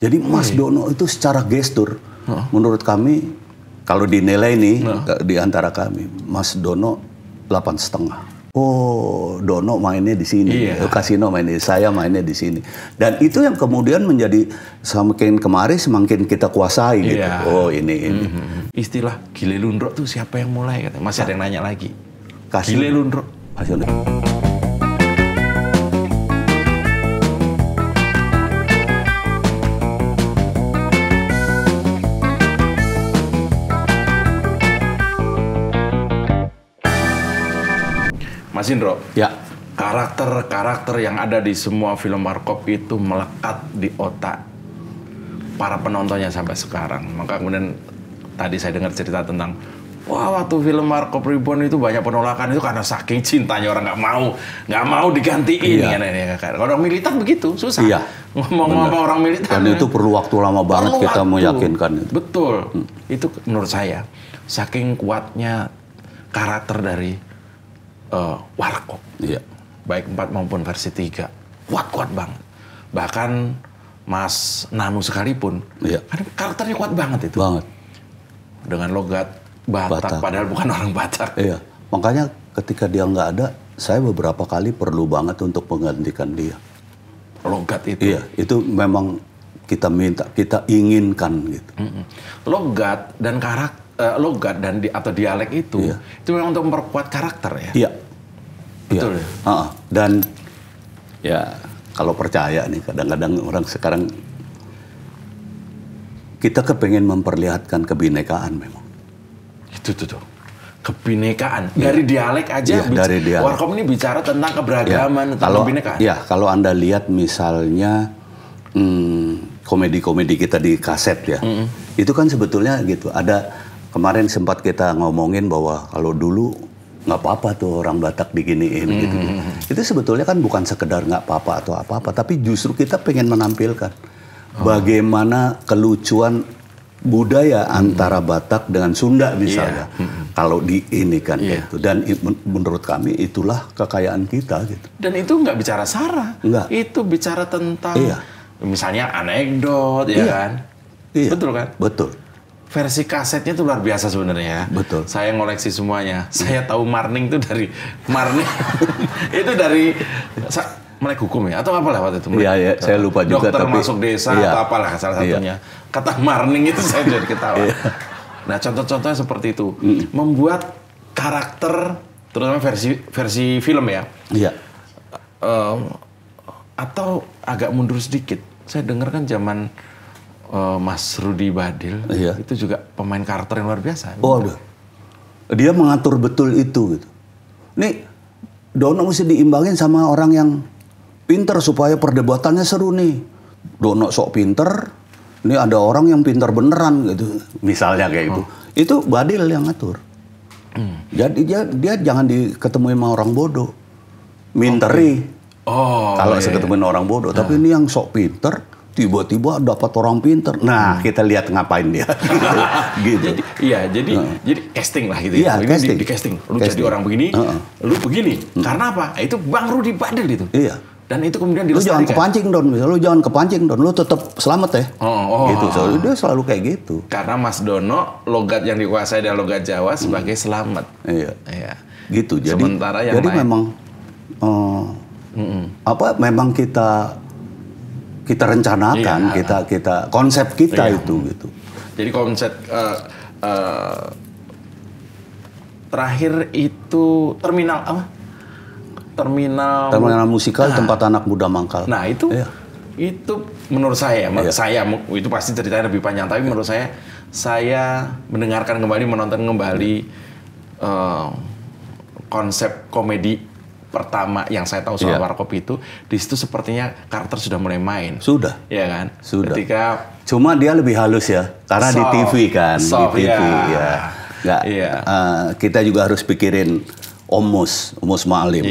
Jadi Mas Dono itu secara gestur, menurut kami, kalau dinilai nih di antara kami, Mas Dono 8,5. Oh, Dono mainnya di sini, Kasino mainnya, saya mainnya di sini. Dan itu yang kemudian menjadi semakin kemari semakin kita kuasai gitu. Oh ini. Istilah Gile Lundro tuh siapa yang mulai? Masih ada yang nanya lagi. Kasino. Gile Lundro. Kasino. Mas Indro, ya, karakter-karakter yang ada di semua film Warkop itu melekat di otak para penontonnya sampai sekarang. Maka kemudian tadi saya dengar cerita tentang, wah waktu film Warkop Reborn itu banyak penolakan itu karena saking cintanya orang nggak mau digantiin. Orang militan begitu susah. Ngomong apa orang militan. Dan itu perlu waktu lama banget kita meyakinkan itu. Betul. Itu menurut saya saking kuatnya karakter dari Warkop, baik 4 maupun versi 3, kuat banget. Bahkan Mas Nanu sekalipun, kan karakternya kuat banget itu. Banget. Dengan logat Batak, padahal bukan orang Batak. Iya, makanya ketika dia nggak ada, saya beberapa kali perlu banget untuk menggantikan dia. Logat itu? Iya, itu memang kita minta, kita inginkan gitu. Logat dan karakter. Logat dan atau dialek itu memang untuk memperkuat karakter ya. Iya, betul. Ya? Dan ya kalau percaya nih kadang-kadang orang sekarang kita kepengen memperlihatkan kebinekaan memang. Itu tuh. Kebinekaan dari dialek aja. Dari dialek. Warkop ini bicara tentang keberagaman, tentang kebinekaan. Ya, kalau Anda lihat misalnya komedi-komedi kita di kaset ya, itu kan sebetulnya gitu. Ada kemarin sempat kita ngomongin bahwa kalau dulu nggak apa-apa tuh orang Batak diginiin gitu. Itu sebetulnya kan bukan sekedar nggak apa-apa atau apa-apa, tapi justru kita pengen menampilkan bagaimana kelucuan budaya antara Batak dengan Sunda misalnya. Kalau di ini kan gitu. Dan menurut kami itulah kekayaan kita gitu. Dan itu nggak bicara sara. Enggak. Itu bicara tentang misalnya anekdot ya kan. Betul kan? Betul. Versi kasetnya itu luar biasa sebenarnya. Betul. Saya ngoleksi semuanya. Saya tahu Marning itu dari Marning itu dari Melek Hukum ya atau apalah waktu itu. Iya, saya lupa juga. Dokter masuk desa atau apalah salah satunya. Kata Marning itu saya jadi ketawa. Nah contoh-contohnya seperti itu. Membuat karakter terutama versi film ya. Iya. Atau agak mundur sedikit. Saya dengar kan zaman Mas Rudi Badil itu juga pemain karakter yang luar biasa. Oh, dia mengatur betul itu gitu. Nih Dono mesti diimbangin sama orang yang pinter supaya perdebatannya seru nih. Dono sok pinter, ini ada orang yang pinter beneran gitu. Misalnya kayak gitu. Itu Badil yang ngatur. Jadi dia jangan diketemuin sama orang bodoh. Minteri. Kalau ketemuin orang bodoh, tapi ini yang sok pinter tiba-tiba dapat orang pinter. Nah, kita lihat ngapain dia. Gitu. Jadi casting lah gitu. Iya, casting. Di casting. Lu jadi orang begini, lu begini. Karena apa? Itu Bang Rudi Badil itu. Iya. Dan itu kemudian dilestarikan. Lu jangan kepancing Don, lu jangan kepancing Don, lu tetap selamat ya. Gitu. So, dia selalu kayak gitu. Karena Mas Dono logat yang dikuasai dan logat Jawa sebagai selamat. Iya. Gitu. Jadi sementara yang jadi memang memang kita rencanakan, kita konsep kita itu gitu. Jadi konsep terakhir itu terminal apa? Terminal musikal tempat anak muda mangkal. Nah itu menurut saya, itu pasti ceritanya lebih panjang. Tapi menurut saya mendengarkan kembali, menonton kembali konsep komedi pertama yang saya tahu soal Warkop itu, di situ sepertinya karakter sudah mulai main. Sudah. Iya kan? Sudah. Ketika cuma dia lebih halus ya, karena di TV kan, di TV kita juga harus pikirin Om Mus Maalim.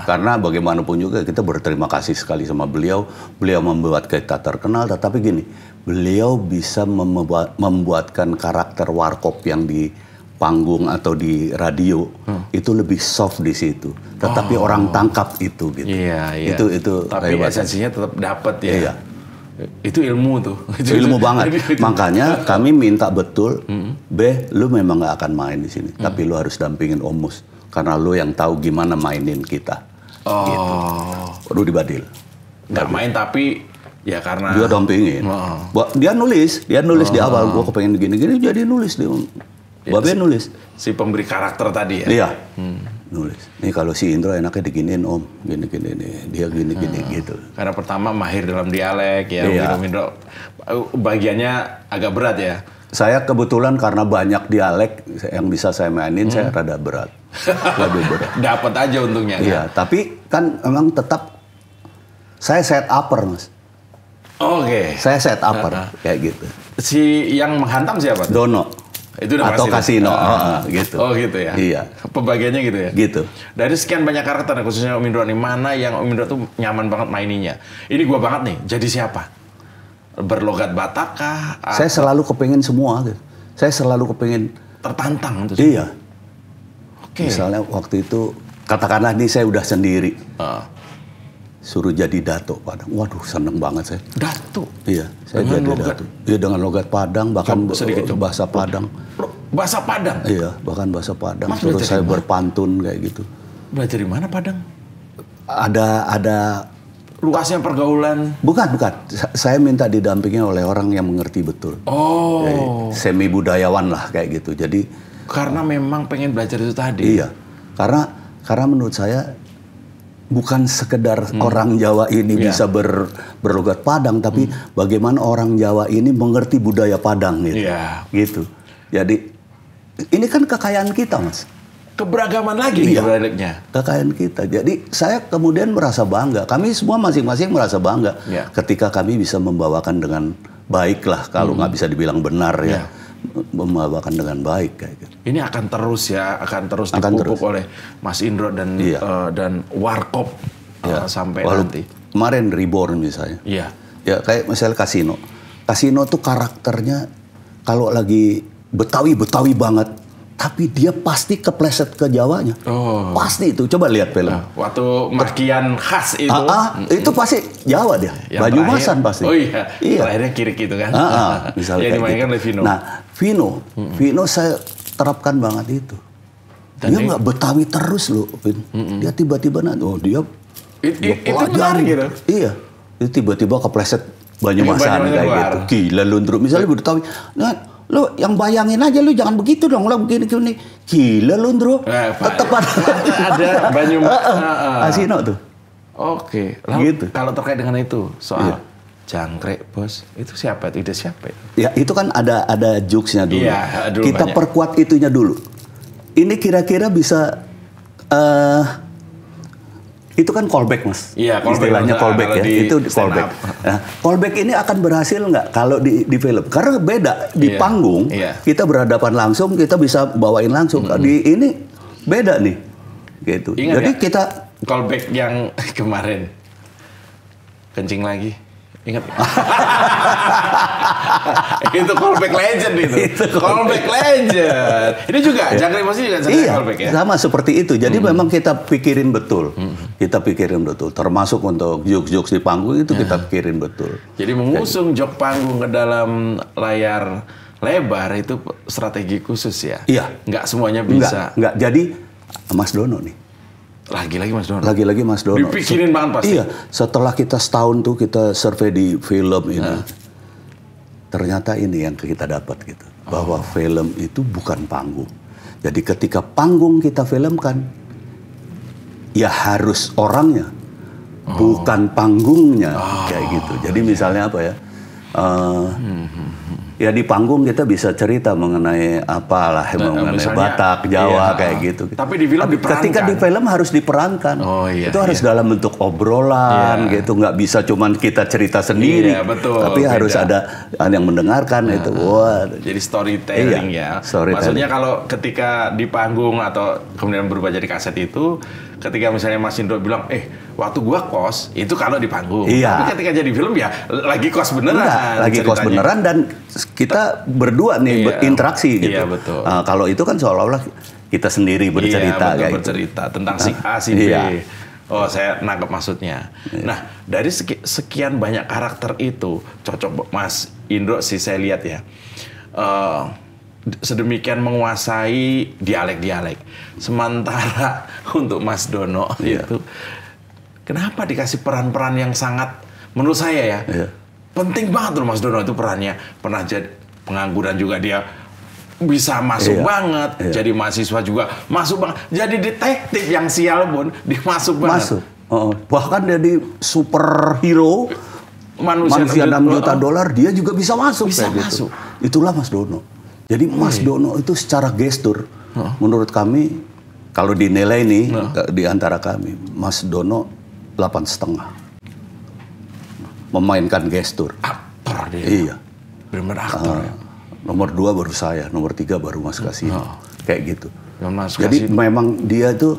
Karena bagaimanapun juga kita berterima kasih sekali sama beliau. Beliau membuat kita terkenal, tetapi gini, beliau bisa membuatkan karakter Warkop yang di panggung atau di radio itu lebih soft di situ, tetapi orang tangkap itu gitu. Iya. Itu tapi esensinya tetap dapat ya. Iya. Itu ilmu tuh. Ilmu banget. Makanya kami minta betul, lu memang nggak akan main di sini, tapi lu harus dampingin Om Mus, karena lu yang tahu gimana mainin kita. Gitu. Rudi Badil. Nggak main tapi ya karena dia dampingin. Dia nulis di awal, gua kepengen gini-gini, jadi nulis dia. Babe nulis. Si pemberi karakter tadi ya. Iya. Nulis. Nih kalau si Indro enaknya diginiin Om, gini-gini nih, dia gini-gini gitu. Karena pertama mahir dalam dialek ya, Om Indro. Bagiannya agak berat ya. Saya kebetulan karena banyak dialek yang bisa saya mainin, saya rada berat. Lebih berat. Dapat aja untungnya. Iya, tapi kan memang tetap saya set upper, Mas. Oke. Saya set upper kayak gitu. Si yang menghantam siapa? Dono. Itu udah atau pasti Kasino, gitu. Oh gitu ya? Iya. Pembagiannya gitu ya? Gitu. Dari sekian banyak karakter, khususnya Om Indro nih, mana yang Om Indro tuh nyaman banget maininya? Ini gua banget nih, jadi siapa? Berlogat Batak kah? Saya selalu kepengen semua, gitu. Saya selalu kepengen. Tertantang tuh. Iya. Oke. Misalnya waktu itu, katakanlah nih saya udah sendiri. Suruh jadi Dato Padang. Waduh, seneng banget saya. Dato? Iya, saya dengan jadi Dato. Iya, dengan logat Padang, bahkan bahasa Padang. Bahasa Padang? Iya, bahkan bahasa Padang. Terus saya berpantun kayak gitu. Belajar di mana Padang? Ada luasnya pergaulan? Bukan. Saya minta didampingi oleh orang yang mengerti betul. Semi budayawan lah kayak gitu. Jadi karena memang pengen belajar itu tadi. Iya. Karena menurut saya bukan sekedar orang Jawa ini bisa berlogat Padang, tapi bagaimana orang Jawa ini mengerti budaya Padang gitu. Gitu. Jadi ini kan kekayaan kita, Mas. Keberagaman lagi dialecnya. Kekayaan kita. Jadi saya kemudian merasa bangga. Kami semua masing-masing merasa bangga ketika kami bisa membawakan dengan baik lah, kalau nggak bisa dibilang benar ya. Membawakan dengan baik kayak gitu. Ini akan terus dipupuk oleh Mas Indro dan Warkop sampai nanti. Kemarin Reborn misalnya. Iya. Ya kayak misalnya Kasino. Kasino tuh karakternya kalau lagi Betawi banget, tapi dia pasti kepleset ke Jawanya. Pasti itu. Coba lihat film. Waktu makian khas itu. Itu pasti Jawa dia. Baju Masan pasti. Oh iya. Terakhirnya Kirik itu kan. Misalnya yang dimainkan oleh Vino. Nah, Vino saya terapkan banget itu. Dan dia nggak Betawi terus loh, Vin. Dia tiba-tiba dia itu menarik gitu. Iya. Dia tiba-tiba kepleset Banyumasan kayak gitu. Gila lu, misalnya Betawi. Nah, lu yang bayangin aja, lu jangan begitu dong, lu begini. Gila lu, Ndro. Tetap ada Banyumasan. Kasino tuh. Oke. Lalu gitu. Kalau terkait dengan itu soal jangkrik, Bos, itu siapa? Ide siapa? Ya itu kan ada jokesnya dulu. Iya, dulu kita banyak. Perkuat itunya dulu. Ini kira-kira bisa itu kan callback, Mas. Iya, istilahnya callback ya. Itu callback. Nah, callback ini akan berhasil nggak kalau di film? Karena beda di panggung kita berhadapan langsung, kita bisa bawain langsung. Di ini beda nih, gitu. Ingat jadi kita callback yang kemarin kencing lagi. Ingat? Itu callback legend itu. Callback legend. Ini juga jangkrik pasti juga callback ya. Sama seperti itu. Jadi memang kita pikirin betul. Kita pikirin betul. Termasuk untuk jokes-jokes di panggung itu kita pikirin betul. Jadi mengusung jok panggung ke dalam layar lebar itu strategi khusus ya. Iya. Nggak semuanya bisa. Nggak. Jadi Mas Dono nih. Lagi-lagi Mas Dono. Lagi-lagi Mas Dono. Dipikirin banget pasti. Iya. Setelah kita setahun tuh kita survei di film ini, ternyata ini yang kita dapat gitu, bahwa film itu bukan panggung. Jadi ketika panggung kita filmkan, ya harus orangnya, bukan panggungnya, kayak gitu. Jadi misalnya apa ya? Ya di panggung kita bisa cerita mengenai apalah, mengenai Batak, Jawa kayak gitu. Tapi di film diperankan. Ketika di film harus diperankan. Itu harus dalam bentuk obrolan gitu, nggak bisa cuman kita cerita sendiri. Betul, tapi harus ada yang mendengarkan itu. Wah. Jadi storytelling Maksudnya kalau ketika di panggung atau kemudian berubah jadi kaset itu, ketika misalnya Mas Indro bilang, waktu gua kos, itu kalau di panggung. Tapi ketika jadi film ya lagi kos beneran. Lagi kos beneran dan kita berdua nih berinteraksi gitu. Iya, betul. Kalau itu kan seolah-olah kita sendiri bercerita bercerita tentang si A, si B. Oh, saya nangkep maksudnya. Nah, dari sekian banyak karakter itu, cocok Mas Indro sih saya lihat ya. Sedemikian menguasai dialek-dialek. Sementara untuk Mas Dono itu, kenapa dikasih peran-peran yang sangat, menurut saya ya, penting banget loh Mas Dono itu perannya. Pernah jadi pengangguran juga dia bisa masuk banget, jadi mahasiswa juga masuk banget, jadi detektif yang sial pun dia masuk banget. Bahkan jadi superhero manusia 6 juta dolar dia juga bisa masuk. Bisa masuk. Gitu. Itulah Mas Dono. Jadi Mas Dono itu secara gestur, menurut kami kalau dinilai nih di antara kami, Mas Dono 8,5 memainkan gestur. Aktor dia. Iya. Benar-benar aktor ya. Nomor 2 baru saya, nomor 3 baru Mas Kasino. Kayak gitu. Jadi Jadi memang dia tuh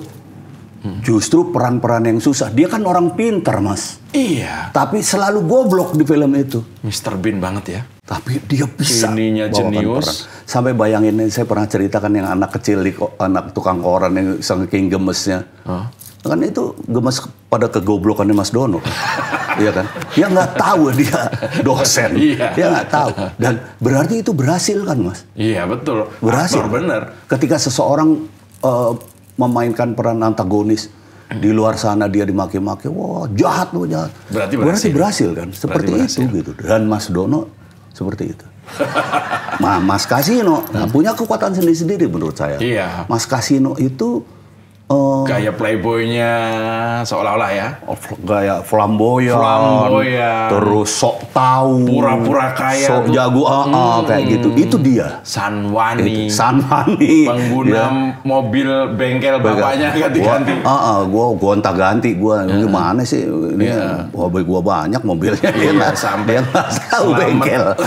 justru peran-peran yang susah. Dia kan orang pintar, Mas. Iya. Tapi selalu goblok di film itu. Mr. Bean banget ya. Tapi dia bisa ininya bawakan peran. Sampai bayangin, saya pernah ceritakan yang anak kecil, anak tukang koran yang saking gemesnya. Kan itu gemes pada kegoblokannya Mas Dono. Iya kan? Dia nggak tahu dia dosen. Dia nggak tahu. Dan berarti itu berhasil kan, Mas? Iya, betul. Berhasil. Benar. Ketika seseorang memainkan peran antagonis, di luar sana dia dimaki-maki, wah jahat loh, jahat. Berarti berhasil kan? Seperti itu gitu. Dan Mas Dono seperti itu. Mas Kasino punya kekuatan sendiri-sendiri menurut saya. Iya. Mas Kasino itu gaya playboynya seolah-olah ya. Gaya flamboyan. Terus sok tahu. Pura-pura kaya. Sok jago, kayak gitu. Itu dia. Sanwani. Pengguna mobil bengkel bapaknya ganti-ganti. Gue gonta-ganti. Gimana sih? Hobi gue banyak mobilnya. Dia sampai tahu bengkel.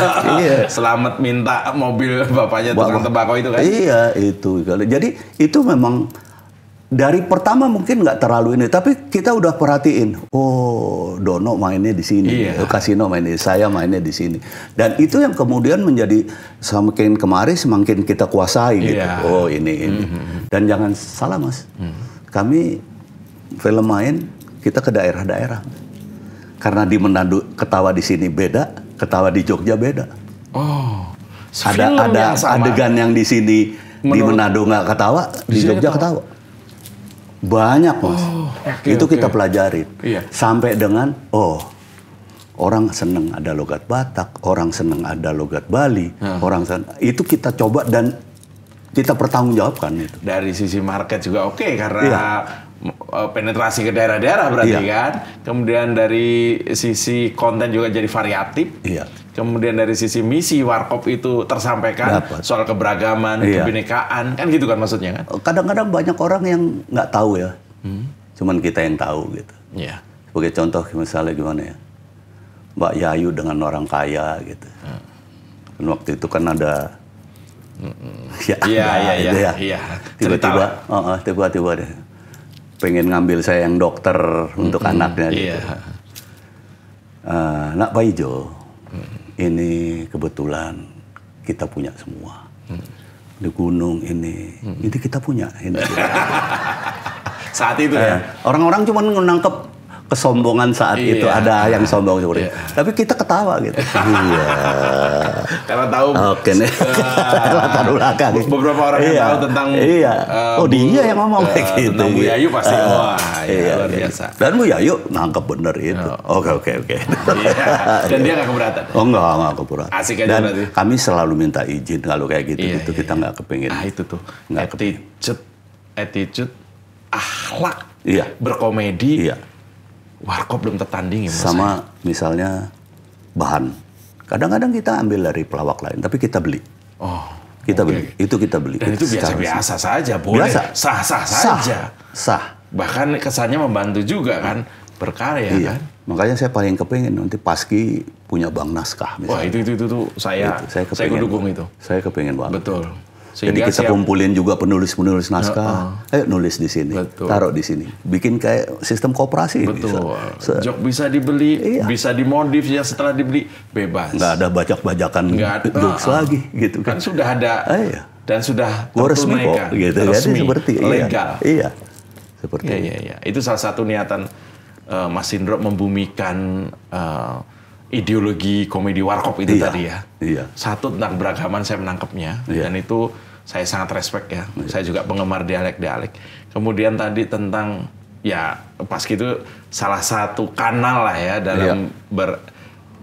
Selamat minta mobil bapaknya tukang tembakau itu kan? Iya, itu. Jadi itu memang dari pertama mungkin nggak terlalu ini, tapi kita udah perhatiin, oh Dono mainnya di sini, Kasino mainnya, saya mainnya di sini, dan itu yang kemudian menjadi semakin kemari semakin kita kuasai gitu. Oh ini. Dan jangan salah Mas, kami film main kita ke daerah-daerah, karena di Manado ketawa di sini beda, ketawa di Jogja beda. Oh, ada adegan yang di sini di Manado nggak ketawa, di Jogja ketawa. Banyak Mas, itu kita pelajarin sampai dengan orang seneng ada logat Batak, orang seneng ada logat Bali, orang seneng, itu kita coba dan kita pertanggungjawabkan itu. Dari sisi market juga karena penetrasi ke daerah-daerah berarti kan. Kemudian dari sisi konten juga jadi variatif. Kemudian dari sisi misi Warkop itu tersampaikan soal keberagaman, kebinekaan, kan gitu kan maksudnya kan? Kadang-kadang banyak orang yang nggak tahu ya, cuman kita yang tahu gitu. Sebagai contoh misalnya gimana ya, Mbak Yayu dengan orang kaya gitu. Dan waktu itu kan ada, tiba-tiba deh, pengen ngambil saya yang dokter untuk anaknya gitu. Nak Pak Ijo. Ini kebetulan kita punya semua. Di gunung ini kita punya. Saat itu ya? Orang-orang cuma menangkap kesombongan saat itu. Ada yang sombong seperti itu. Tapi kita ketawa gitu. Karena tahu latar belakang. Beberapa orang yang tahu tentang dia yang ngomong kayak gitu. Tentang Bu Yayu pasti luar biasa. Dan Bu Yayu nangkep bener itu. Oke. Dan dia nggak keberatan? Nggak keberatan. Asik aja dan berarti. Kami selalu minta izin kalau kayak gitu. Kita nggak kepingin. Itu tuh. Attitude, akhlak, berkomedi. Warkop belum tertandingi. Sama misalnya bahan. Kadang-kadang kita ambil dari pelawak lain, tapi kita beli. Kita beli. Itu kita beli. Dan itu biasa-biasa saja, boleh. Sah-sah saja. Sah. Bahkan kesannya membantu juga kan, berkarya kan. Makanya saya paling kepingin nanti Paski punya bank naskah misalnya. Wah itu tuh saya mendukung itu. Saya kepingin banget. Betul. Jadi kita kumpulin juga penulis-penulis naskah. Ayo nulis di sini, taruh di sini. Bikin kayak sistem koperasi. Betul. Jok bisa dibeli, bisa dimodif ya setelah dibeli bebas. Nggak ada bajak-bajakan jokes lagi gitu kan. Sudah ada dan sudah resmi kok gitu. Jadi seperti legal. Iya. Seperti Iya. Itu salah satu niatan Mas Indro membumikan ideologi komedi warkop itu tadi ya. Iya. Satu tentang beragaman saya menangkapnya dan itu saya sangat respect ya. Saya juga penggemar dialek-dialek. Kemudian tadi tentang ya pas gitu salah satu kanal lah ya dalam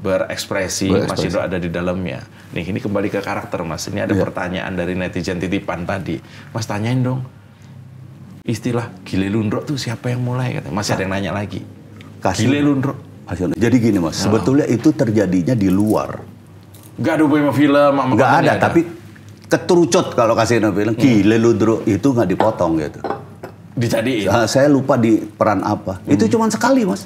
berekspresi. Mas Indro ada di dalamnya. Nih ini kembali ke karakter Mas. Ini ada pertanyaan dari netizen titipan tadi. Mas tanyain dong. Istilah Gile Lundro tuh siapa yang mulai? Masih ada yang nanya lagi. Gile Lundro. Jadi gini Mas, sebetulnya itu terjadinya di luar. Gak ada film sama nggak ada, tapi keterucut kalau kasih film. Gile Lundro itu nggak dipotong gitu. Dijadiin? Saya lupa di peran apa. Itu cuma sekali Mas.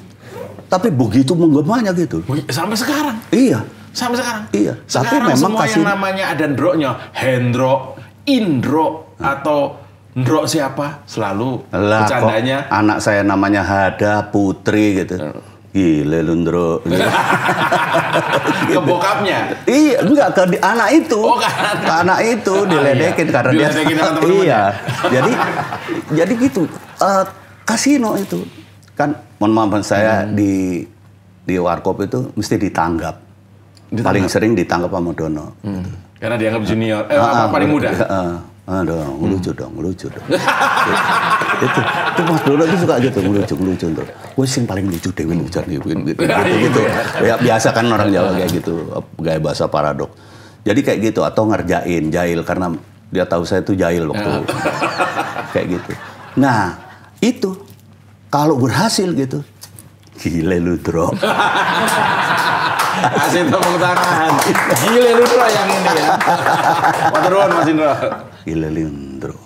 Tapi begitu menggemanya gitu. Sampai sekarang? Iya. Sampai sekarang? Iya. Sekarang tapi memang semua yang namanya ada Ndro-nya, Hendro, Indro, atau Ndro siapa? Selalu bercandanya. Anak saya namanya Hada Putri gitu. Gile Lundro. Gitu. Ke bokapnya? Iya, enggak ke anak itu. Oh, ke anak itu diledekin karena diledekin dia. Iya. Jadi gitu. Kasino itu kan, mohon maaf saya di warkop itu mesti ditanggap. Paling sering ditangkap sama Dono. Karena dianggap junior, paling muda. Ngelucu dong. Itu Mas Dono itu suka gitu, ngelucu tuh. Gue sing paling lucu Dewi lucu gitu. Ya biasa kan orang Jawa kayak gitu, gaya bahasa paradok. Jadi kayak gitu, atau ngerjain jahil karena dia tahu saya itu jahil waktu kayak gitu. Nah itu kalau berhasil gitu, Gile Lundro. Kasih tepuk tangan. Gile Lundro yang ini ya. Matur nuwun Mas Indro. Gile Lundro.